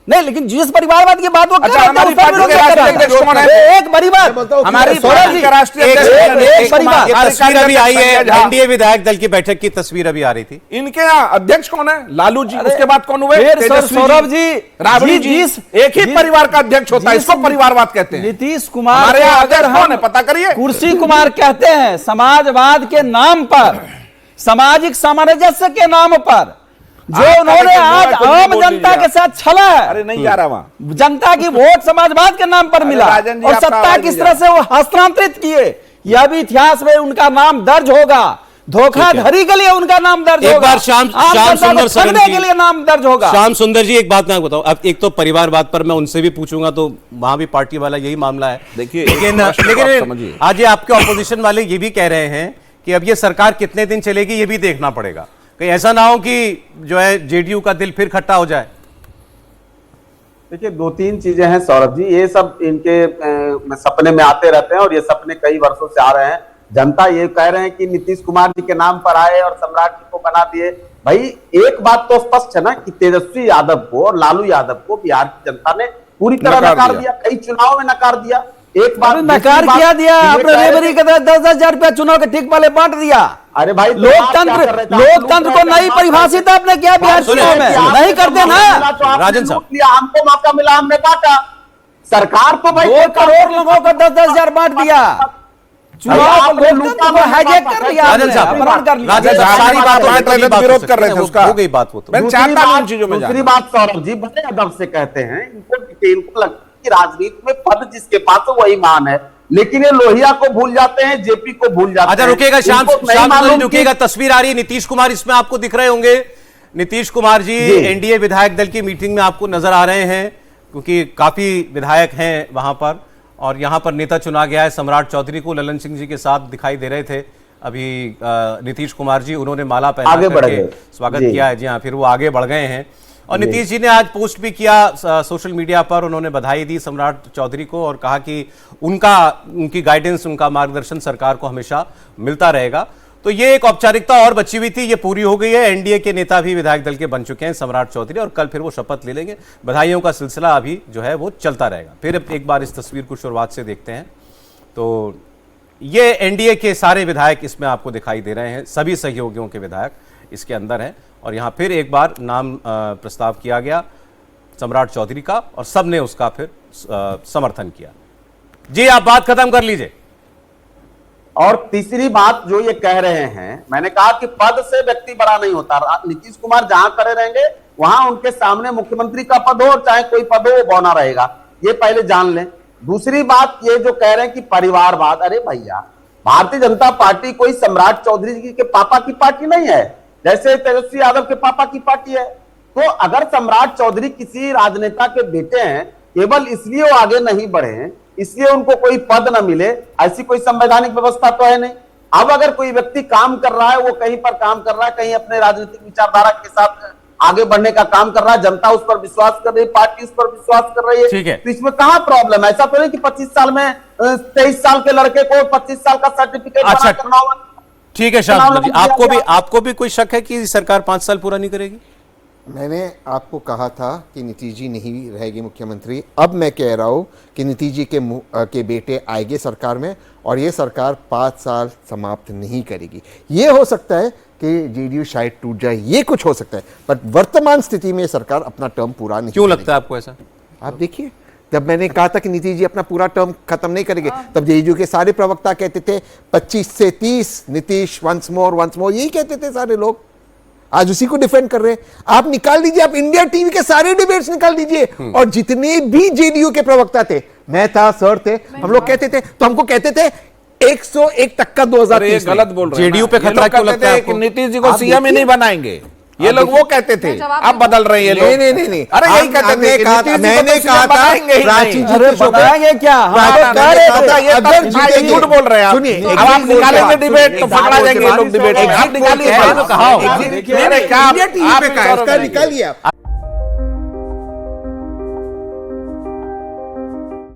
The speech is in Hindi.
नहीं, लेकिन जिस परिवारवाद की बात वो कर रहे हमारी थे, उस पर पार्टी के विरोध राष्ट्रीय कर अध्यक्ष कौन रहे है? हैं। एक बड़ी बात, हमारी सौरभ जी, पार्टी के राष्ट्रीय एक अध्यक्ष बड़ी बात, ये तस्वीर अभी आई है, संजय झा। एनडीए विधायक दल की बैठक की तस्वीर अभी आ रही थी। इनके यहाँ अध्यक्ष कौन है? लालू जी। उसके बाद कौन हुए? फिर तेजस्वी सौरभ जी, राबड़ी जी। एक ही परिवार का अध्यक्ष होता है, इसको परिवारवाद कहते हैं। नीतीश कुमार हमारे को यहाँ अगर अध्यक्ष कौन है हम पता करिए। कुर्सी कुमार कहते हैं, समाजवाद के नाम पर, सामाजिक सामंजस्य के नाम पर जो उन्होंने आज आम जनता के साथ छला है, अरे नहीं जा रहा वहां, जनता की वोट समाजवाद के नाम पर मिला राजन जी, और आपका सत्ता आवाज किस नहीं तरह से वो हस्तांतरित किए, यह भी इतिहास में उनका नाम दर्ज होगा। धोखाधड़ी के लिए उनका नाम दर्ज एक होगा। बार श्याम सुंदर सरन के लिए नाम दर्ज होगा। श्याम सुंदर जी, एक बात मैं बताऊं, अब एक तो परिवारवाद पर मैं उनसे भी पूछूंगा, तो वहां भी पार्टी वाला यही मामला है। देखिए, लेकिन आज ये आपके ऑपोजिशन वाले ये भी कह रहे हैं कि अब ये सरकार कितने दिन चलेगी ये भी देखना पड़ेगा, कहीं ऐसा ना हो कि जो है जेडीयू का दिल फिर खट्टा हो जाए। देखिए, दो तीन चीजें हैं सौरभ जी, ये सब इनके सपने में आते रहते हैं और ये सपने कई वर्षों से आ रहे हैं। जनता ये कह रहे हैं कि नीतीश कुमार जी के नाम पर आए और सम्राट जी को बना दिए। भाई एक बात तो स्पष्ट है ना कि तेजस्वी यादव को और लालू यादव को बिहार की जनता ने पूरी तरह नकार दिया, कई चुनाव में नकार दिया। एक बात नकार किया दिया, अपने रेबरी के 10,000 रुपया चुनाव के ठीक वाले बांट दिया। अरे भाई, लोकतंत्र को नई परिभाषित आपने किया बिहार चुनाव में, नहीं करते ना राजन साहब। हमको मौका मिला, हमने बांटा। सरकार तो भाई 2 करोड़ लोगों को 10,000 बांट दिया, चुनाव लोकतंत्र को हाईजैक कर लिया, राजन साहब, अपहरण कर लिया। राजन साहब, सारी बात विरोध कर रहे थे उसका, हो गई बात। वो तो मैं चाहता हूं इन चीजों में दूसरी बात सौरभ जी बड़े अदब से कहते हैं, इनको लगता है कि राजनीति में पद जिसके पास है वही मान है, लेकिन ये लोहिया को भूल जाते हैं, जेपी को भूल जाते हैं। अच्छा रुकेगा, शाम रुकेगा, तस्वीर आ रही है, नीतीश कुमार इसमें आपको दिख रहे होंगे। नीतीश कुमार जी एनडीए विधायक दल की मीटिंग में आपको नजर आ रहे हैं, क्योंकि काफी विधायक हैं वहां पर, और यहां पर नेता चुना गया है सम्राट चौधरी को, ललन सिंह जी के साथ दिखाई दे रहे थे अभी नीतीश कुमार जी, उन्होंने माला पहना करके स्वागत किया है। जी हाँ, फिर वो आगे बढ़ गए हैं और नीतीश जी ने आज पोस्ट भी किया सोशल मीडिया पर, उन्होंने बधाई दी सम्राट चौधरी को और कहा कि उनकी गाइडेंस, उनका मार्गदर्शन सरकार को हमेशा मिलता रहेगा। तो ये एक औपचारिकता और बची हुई थी, ये पूरी हो गई है। एनडीए के नेता भी विधायक दल के बन चुके हैं सम्राट चौधरी, और कल फिर वो शपथ ले लेंगे। बधाइयों का सिलसिला अभी जो है वो चलता रहेगा। फिर एक बार इस तस्वीर को शुरुआत से देखते हैं, तो ये एनडीए के सारे विधायक इसमें आपको दिखाई दे रहे हैं, सभी सहयोगियों के विधायक इसके अंदर हैं, और यहाँ फिर एक बार नाम प्रस्ताव किया गया सम्राट चौधरी का, और सबने उसका फिर समर्थन किया। जी आप बात खत्म कर लीजिए। और तीसरी बात जो ये कह रहे हैं, मैंने कहा कि पद से व्यक्ति बड़ा नहीं होता। नीतीश कुमार जहां खड़े रहेंगे वहां उनके सामने मुख्यमंत्री का पद हो और चाहे कोई पद हो वो बौना रहेगा, ये पहले जान लें। दूसरी बात ये जो कह रहे हैं कि परिवारवाद, अरे भैया, भारतीय जनता पार्टी कोई सम्राट चौधरी जी के पापा की पार्टी नहीं है, जैसे तेजस्वी यादव के पापा की पार्टी है। तो अगर सम्राट चौधरी किसी राजनेता के बेटे हैं, केवल इसलिए वो आगे नहीं बढ़े, इसलिए उनको कोई पद न मिले, ऐसी कोई संवैधानिक व्यवस्था तो है नहीं। अब अगर कोई व्यक्ति काम कर रहा है, वो कहीं पर काम कर रहा है, कहीं अपने राजनीतिक विचारधारा के साथ आगे बढ़ने का काम कर रहा है, जनता उस पर विश्वास कर रही है, पार्टी उस पर विश्वास कर रही है, तो इसमें कहां प्रॉब्लम है? ऐसा तो नहीं कि 25 साल में 23 साल के लड़के को 25 साल का सर्टिफिकेट अच्छा करना होगा। ठीक है श्याम जी, आपको भी कोई शक है कि सरकार 5 साल पूरा नहीं करेगी? मैंने आपको कहा था कि नीतीश जी नहीं रहेगी मुख्यमंत्री। अब मैं कह रहा हूँ कि नीतीश जी के बेटे आएंगे सरकार में, और ये सरकार 5 साल समाप्त नहीं करेगी। ये हो सकता है कि जेडीयू शायद टूट जाए, ये कुछ हो सकता है, पर वर्तमान स्थिति में सरकार अपना टर्म पूरा नहीं क्यों लगता है आपको ऐसा? आप देखिए, जब मैंने कहा था कि नीतीश जी अपना पूरा टर्म खत्म नहीं करेंगे, तब जेडीयू के सारे प्रवक्ता कहते थे 25 से 30 नीतीश वंस मोर, यही कहते थे सारे लोग। आज उसी को डिफेंड कर रहे हैं। आप निकाल दीजिए, आप इंडिया टीवी के सारे डिबेट्स निकाल दीजिए, और जितने भी जेडीयू के प्रवक्ता थे, मैं था, सर थे, हम लोग कहते थे, तो हमको कहते थे 101% 2030 गलत बोल रहे हैं। जेडीयू पे खतरा क्यों लगता है आपको? नीतीश जी को सीएम ही नहीं बनाएंगे, ये लोग वो कहते थे, अब बदल रहे हैं लोग। नहीं, अरे यही कहते थे, मैंने कहा था बताएंगे क्या? अगर झूठ बोल रहे हैं आप, सुनिए, अब आप निकालेंगे डिबेट तो पकड़ा जाएंगे लोग डिबेट। निकालिए, निकालिए।